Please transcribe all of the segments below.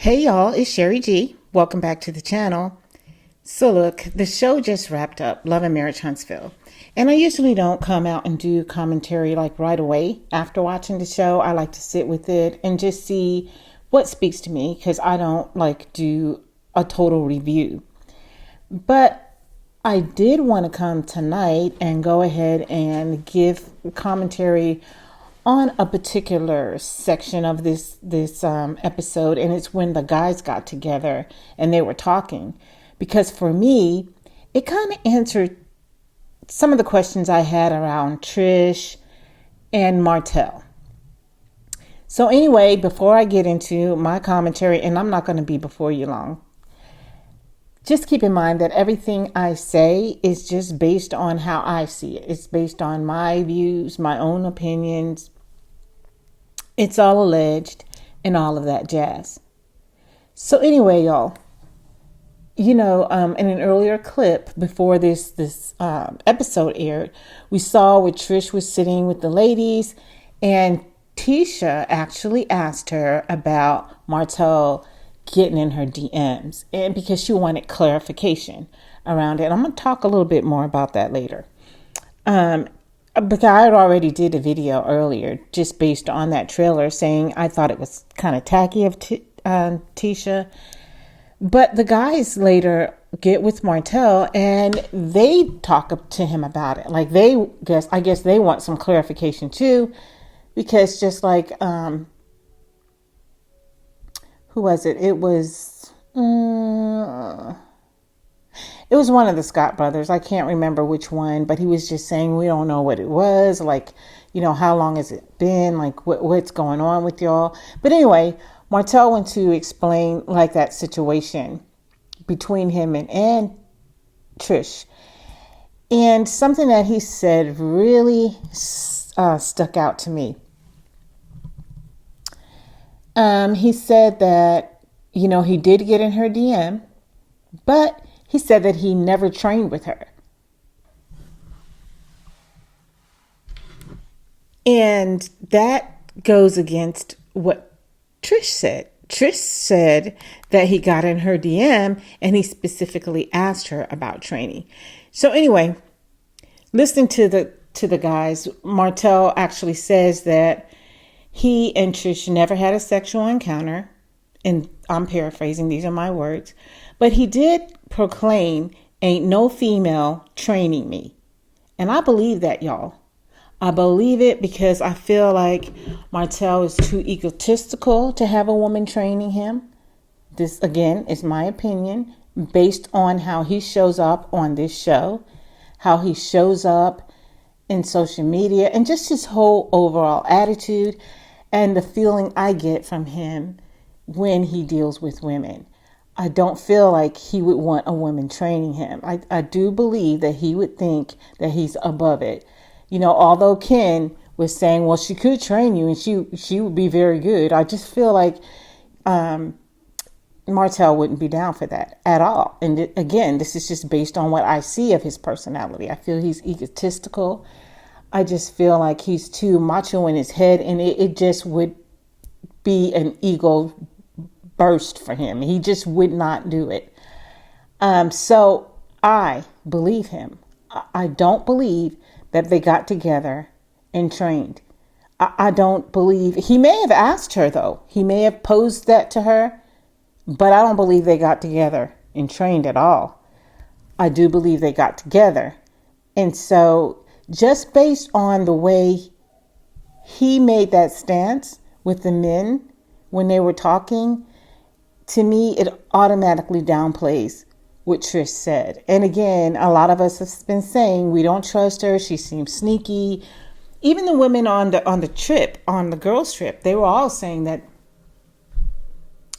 Hey y'all, it's Sherry G. Welcome back to the channel. So look, the show just wrapped up, Love and Marriage Huntsville. And I usually don't come out and do commentary like right away after watching the show. I like to sit with it and just see what speaks to me because I don't like do a total review. But I did want to come tonight and go ahead and give commentary on a particular section of this episode, and it's when the guys got together and they were talking. Because for me, it kind of answered some of the questions I had around Trish and Martell. So anyway, before I get into my commentary, and I'm not going to be before you long, just keep in mind that everything I say is just based on how I see it. It's based on my views, my own opinions. It's all alleged and all of that jazz. So anyway, y'all, in an earlier clip before this episode aired, we saw where Trish was sitting with the ladies, and Tisha actually asked her about Martell getting in her DMs, and because she wanted clarification around it. I'm going to talk a little bit more about that later. Because I had already did a video earlier just based on that trailer saying I thought it was kind of tacky of Tisha. But the guys later get with Martell and they talk to him about it. Like I guess they want some clarification too, because just like, who was it? It was one of the Scott brothers. I can't remember which one, but he was just saying, we don't know what it was. Like, how long has it been? Like, what's going on with y'all? But anyway, Martell went to explain like that situation between him and Trish. And something that he said really stuck out to me. He said that, he did get in her DM, but he said that he never trained with her. And that goes against what Trish said. Trish said that he got in her DM and he specifically asked her about training. So anyway, listening to the guys, Martell actually says that he and Trish never had a sexual encounter. And I'm paraphrasing, these are my words. But he did proclaim, ain't no female training me. And I believe that, y'all. I believe it because I feel like Martell is too egotistical to have a woman training him. This, again, is my opinion based on how he shows up on this show, how he shows up in social media, and just his whole overall attitude and the feeling I get from him when he deals with women. I don't feel like he would want a woman training him. I do believe that he would think that he's above it. Although Ken was saying, well, she could train you and she would be very good. I just feel like Martell wouldn't be down for that at all. And again, this is just based on what I see of his personality. I feel he's egotistical. I just feel like he's too macho in his head, and it just would be an ego burst for him. He just would not do it. So I believe him. I don't believe that they got together and trained. I don't believe, he may have asked her though. He may have posed that to her, but I don't believe they got together and trained at all. I do believe they got together. And so just based on the way he made that stance with the men when they were talking, to me, it automatically downplays what Trish said. And again, a lot of us have been saying we don't trust her. She seems sneaky. Even the women on the trip, on the girls' trip, they were all saying that,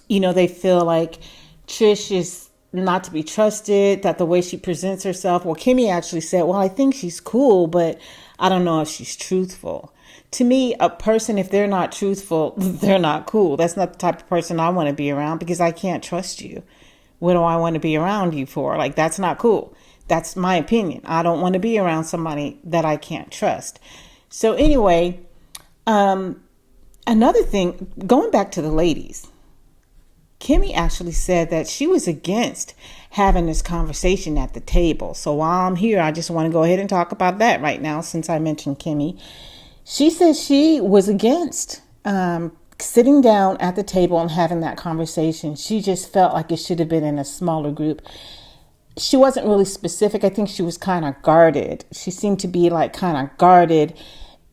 they feel like Trish is not to be trusted, that the way she presents herself. Well, Kimmy actually said, well, I think she's cool, but I don't know if she's truthful. To me, a person, if they're not truthful, they're not cool. That's not the type of person I want to be around because I can't trust you. What do I want to be around you for? Like, that's not cool. That's my opinion. I don't want to be around somebody that I can't trust. So anyway, another thing, going back to the ladies, Kimmy actually said that she was against having this conversation at the table. So while I'm here, I just want to go ahead and talk about that right now since I mentioned Kimmy. She said she was against sitting down at the table and having that conversation. She just felt like it should have been in a smaller group. She wasn't really specific. I think she was kind of guarded. She seemed to be like kind of guarded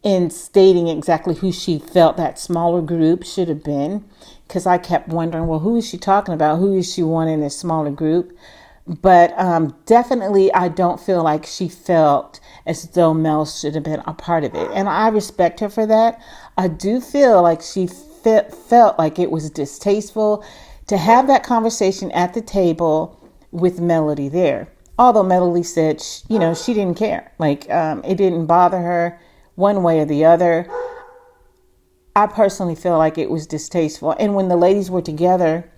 in stating exactly who she felt that smaller group should have been. Because I kept wondering, well, who is she talking about? Who is she wanting a smaller group? But definitely, I don't feel like she felt as though Mel should have been a part of it. And I respect her for that. I do feel like she felt like it was distasteful to have that conversation at the table with Melody there. Although Melody said, she didn't care. Like, it didn't bother her one way or the other. I personally feel like it was distasteful. And when the ladies were together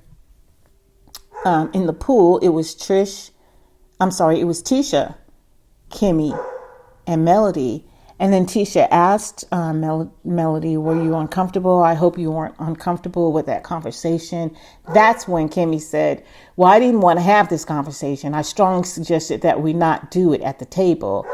in the pool, it was Tisha, Kimmy, and Melody. And then Tisha asked Melody, were you uncomfortable? I hope you weren't uncomfortable with that conversation. That's when Kimmy said, well, I didn't want to have this conversation. I strongly suggested that we not do it at the table.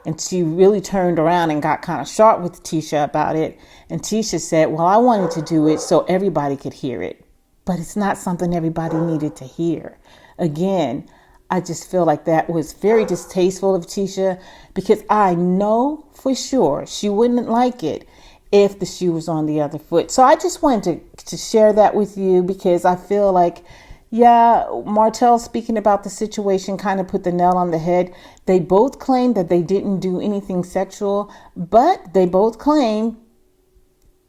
And she really turned around and got kind of sharp with Tisha about it. And Tisha said, well, I wanted to do it so everybody could hear it. But it's not something everybody needed to hear. Again, I just feel like that was very distasteful of Tisha, because I know for sure she wouldn't like it if the shoe was on the other foot. So I just wanted to share that with you, because I feel like, yeah, Martell speaking about the situation kind of put the nail on the head. They both claimed that they didn't do anything sexual, but they both claim,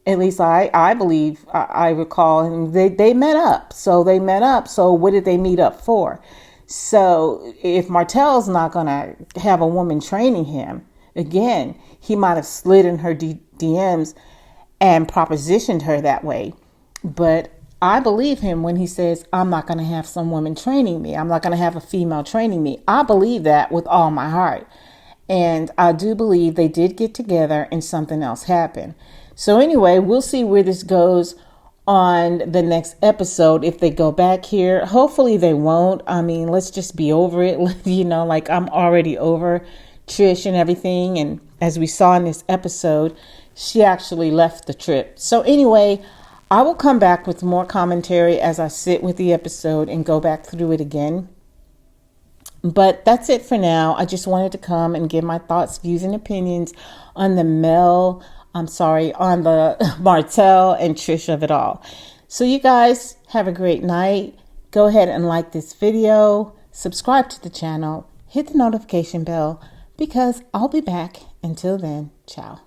at least I believe, I recall, and they met up. So they met up. So what did they meet up for? So if Martell's not going to have a woman training him, again, he might have slid in her DMs and propositioned her that way. But I believe him when he says, I'm not going to have some woman training me. I'm not going to have a female training me. I believe that with all my heart. And I do believe they did get together and something else happened. So anyway, we'll see where this goes on the next episode. If they go back here, hopefully they won't. I mean, let's just be over it. Like I'm already over Trish and everything. And as we saw in this episode, she actually left the trip. So anyway, I will come back with more commentary as I sit with the episode and go back through it again. But that's it for now. I just wanted to come and give my thoughts, views, and opinions on the on the Martell and Trish of it all. So you guys have a great night. Go ahead and like this video, subscribe to the channel, hit the notification bell, because I'll be back. Until then, ciao.